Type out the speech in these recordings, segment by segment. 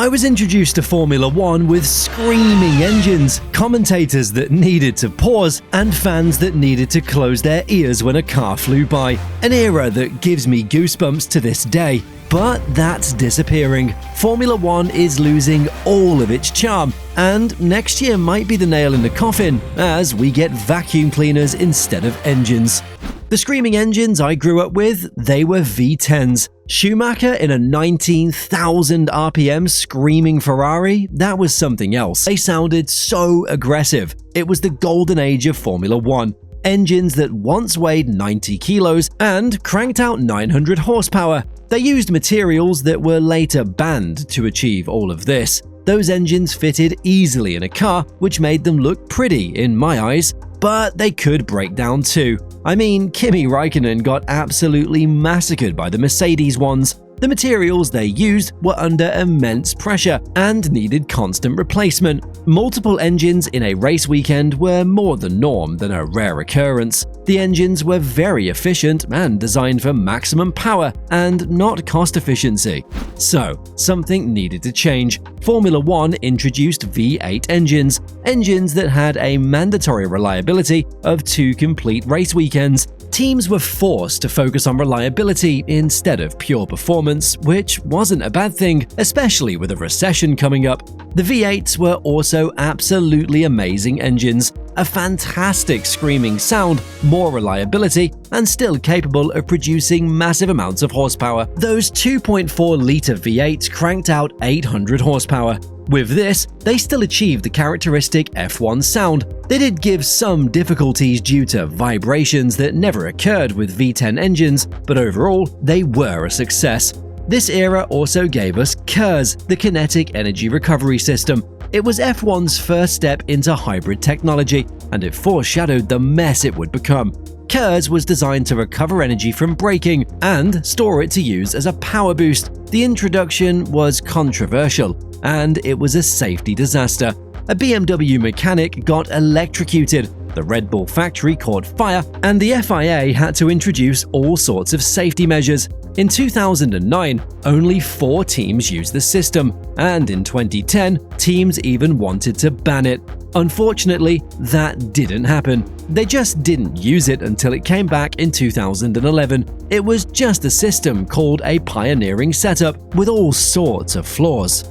I was introduced to Formula One with screaming engines, commentators that needed to pause, and fans that needed to close their ears when a car flew by. An era that gives me goosebumps to this day. But that's disappearing. Formula One is losing all of its charm, and next year might be the nail in the coffin as we get vacuum cleaners instead of engines. The screaming engines I grew up with, they were V10s. Schumacher in a 19,000 RPM screaming Ferrari, that was something else. They sounded so aggressive. It was the golden age of Formula One. Engines that once weighed 90 kilos and cranked out 900 horsepower. They used materials that were later banned to achieve all of this. Those engines fitted easily in a car, which made them look pretty in my eyes, but they could break down too. I mean, Kimi Räikkönen got absolutely massacred by the Mercedes ones. The materials they used were under immense pressure and needed constant replacement. Multiple engines in a race weekend were more the norm than a rare occurrence. The engines were very efficient and designed for maximum power and not cost efficiency. So, something needed to change. Formula One introduced V8 engines that had a mandatory reliability of 2 complete race weekends. Teams were forced to focus on reliability instead of pure performance, which wasn't a bad thing, especially with a recession coming up. The V8s were also absolutely amazing engines, a fantastic screaming sound, more reliability, and still capable of producing massive amounts of horsepower. Those 2.4-liter V8s cranked out 800 horsepower. With this, they still achieved the characteristic F1 sound. They did give some difficulties due to vibrations that never occurred with V10 engines, but overall, they were a success. This era also gave us KERS, the Kinetic Energy Recovery System. It was F1's first step into hybrid technology, and it foreshadowed the mess it would become. KERS was designed to recover energy from braking and store it to use as a power boost. The introduction was controversial, and it was a safety disaster. A BMW mechanic got electrocuted, the Red Bull factory caught fire, and the FIA had to introduce all sorts of safety measures. In 2009, only 4 teams used the system, and in 2010, teams even wanted to ban it. Unfortunately, that didn't happen. They just didn't use it until it came back in 2011. It was just a system called a pioneering setup with all sorts of flaws.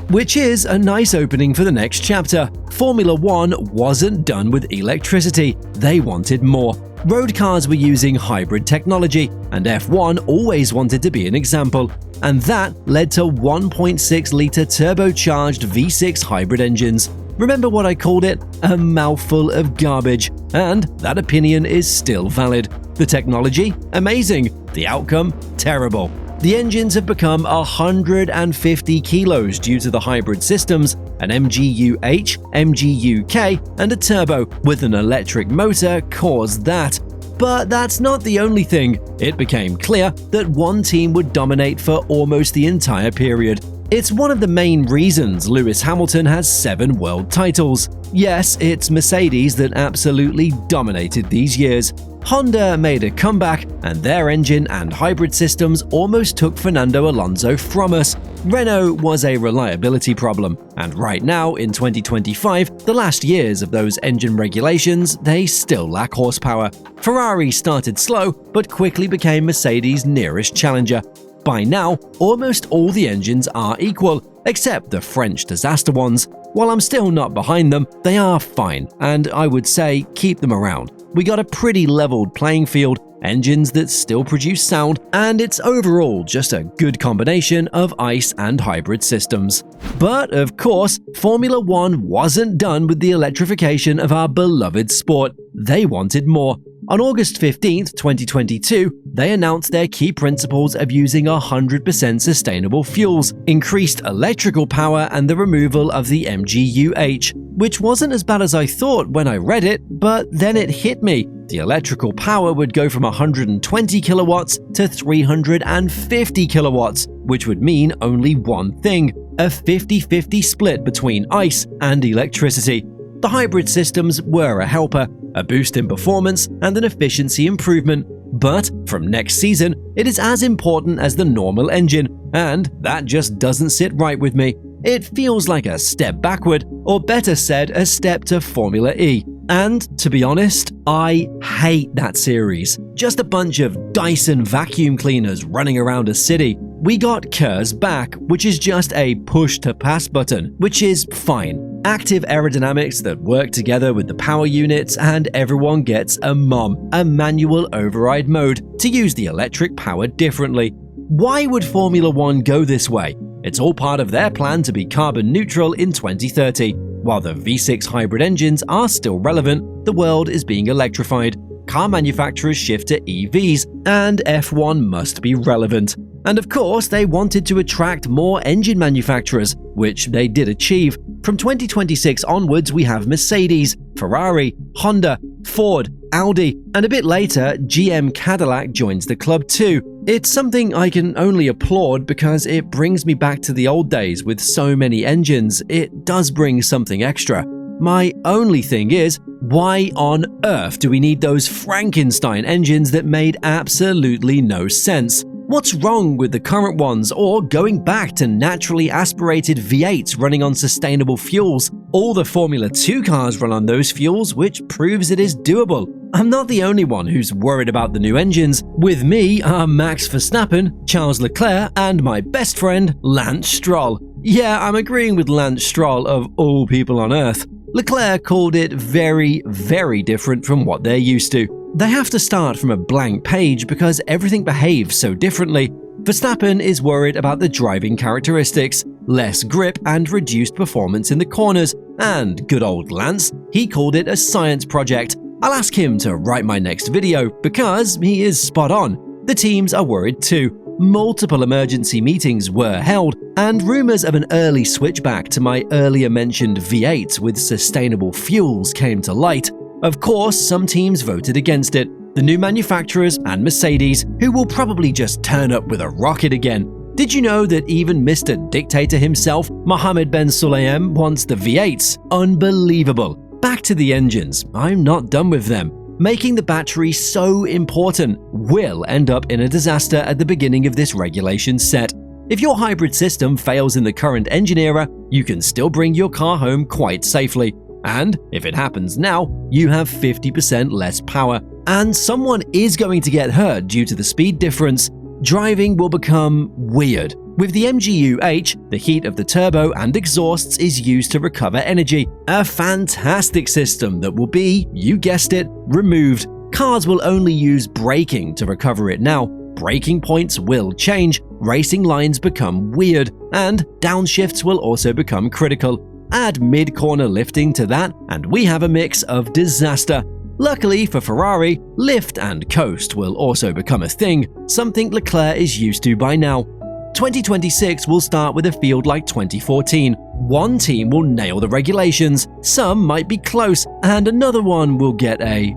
Which is a nice opening for the next chapter. Formula One wasn't done with electricity, they wanted more. Road cars were using hybrid technology, and F1 always wanted to be an example. And that led to 1.6-liter turbocharged V6 hybrid engines. Remember what I called it? A mouthful of garbage. And that opinion is still valid. The technology? Amazing. The outcome? Terrible. The engines have become 150 kilos due to the hybrid systems, an MGU-H, MGU-K, and a turbo with an electric motor caused that. But that's not the only thing. It became clear that one team would dominate for almost the entire period. It's one of the main reasons Lewis Hamilton has 7 world titles. Yes, it's Mercedes that absolutely dominated these years. Honda made a comeback, and their engine and hybrid systems almost took Fernando Alonso from us. Renault was a reliability problem, and right now in 2025, the last years of those engine regulations, they still lack horsepower. Ferrari started slow, but quickly became Mercedes' nearest challenger. By now, almost all the engines are equal, except the French disaster ones. While I'm still not behind them, they are fine, and I would say keep them around. We got a pretty leveled playing field, engines that still produce sound, and it's overall just a good combination of ICE and hybrid systems. But of course, Formula One wasn't done with the electrification of our beloved sport. They wanted more. On August 15, 2022, they announced their key principles of using 100% sustainable fuels, increased electrical power, and the removal of the MGU-H, which wasn't as bad as I thought when I read it, but then it hit me. The electrical power would go from 120 kilowatts to 350 kilowatts, which would mean only one thing: a 50-50 split between ICE and electricity. The hybrid systems were a helper, a boost in performance, and an efficiency improvement, But from next season, it is as important as the normal engine, and that just doesn't sit right with me. It feels like a step backward, or better said, a step to Formula E. And to be honest, I hate that series. Just a bunch of Dyson vacuum cleaners running around a city. We got Kerr's back, which is just a push-to-pass button, which is fine. Active aerodynamics that work together with the power units, and everyone gets a MOM, a manual override mode, to use the electric power differently. Why would Formula 1 go this way? It's all part of their plan to be carbon neutral in 2030. While the V6 hybrid engines are still relevant, the world is being electrified. Car manufacturers shift to EVs, and F1 must be relevant. And of course, they wanted to attract more engine manufacturers, which they did achieve. From 2026 onwards, we have Mercedes, Ferrari, Honda, Ford, Audi, and a bit later, GM Cadillac joins the club too. It's something I can only applaud because it brings me back to the old days with so many engines. It does bring something extra. My only thing is, why on earth do we need those Frankenstein engines that made absolutely no sense? What's wrong with the current ones, or going back to naturally aspirated V8s running on sustainable fuels? All the Formula 2 cars run on those fuels, which proves it is doable. I'm not the only one who's worried about the new engines. With me are Max Verstappen, Charles Leclerc, and my best friend, Lance Stroll. Yeah, I'm agreeing with Lance Stroll of all people on Earth. Leclerc called it very, very different from what they're used to. They have to start from a blank page because everything behaves so differently. Verstappen is worried about the driving characteristics, less grip and reduced performance in the corners, and good old Lance, he called it a science project. I'll ask him to write my next video because he is spot on. The teams are worried too. Multiple emergency meetings were held, and rumors of an early switchback to my earlier mentioned V8 with sustainable fuels came to light. Of course, some teams voted against it. The new manufacturers and Mercedes, who will probably just turn up with a rocket again. Did you know that even Mr. Dictator himself, Mohammed Ben Sulayem, wants the V8s? Unbelievable. Back to the engines. I'm not done with them. Making the battery so important will end up in a disaster at the beginning of this regulation set. If your hybrid system fails in the current engine era, you can still bring your car home quite safely. And if it happens now, you have 50% less power. And someone is going to get hurt due to the speed difference. Driving will become weird. With the MGU-H, the heat of the turbo and exhausts is used to recover energy. A fantastic system that will be, you guessed it, removed. Cars will only use braking to recover it now. Braking points will change, racing lines become weird, and downshifts will also become critical. Add mid-corner lifting to that, and we have a mix of disaster. Luckily for Ferrari, lift and coast will also become a thing, something Leclerc is used to by now. 2026 will start with a field like 2014. One team will nail the regulations, some might be close, and another one will get a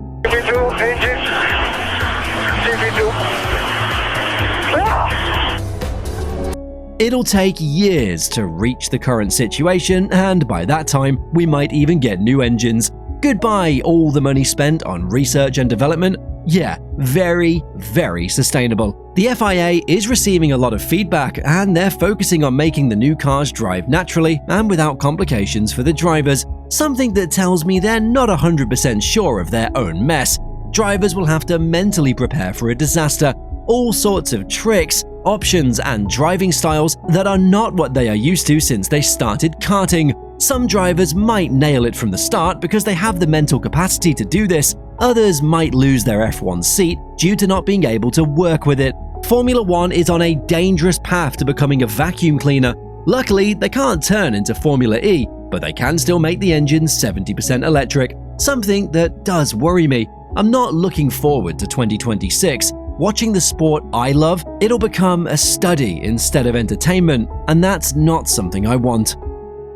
It'll take years to reach the current situation, and by that time, we might even get new engines. Goodbye all the money spent on research and development. Yeah, very, very sustainable. The FIA is receiving a lot of feedback, and they're focusing on making the new cars drive naturally and without complications for the drivers, something that tells me they're not 100% sure of their own mess. Drivers will have to mentally prepare for a disaster. All sorts of tricks, options, and driving styles that are not what they are used to since they started karting. Some drivers might nail it from the start because they have the mental capacity to do this. Others might lose their F1 seat due to not being able to work with it. Formula 1 is on a dangerous path to becoming a vacuum cleaner. Luckily, they can't turn into Formula E, but they can still make the engines 70% electric, something that does worry me. I'm not looking forward to 2026. Watching the sport I love, it'll become a study instead of entertainment, and that's not something I want.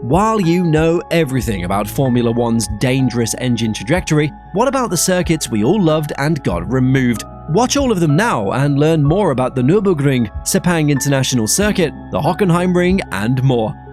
While you know everything about Formula 1's dangerous engine trajectory, what about the circuits we all loved and got removed? Watch all of them now and learn more about the Nürburgring, Sepang International Circuit, the Hockenheimring, and more.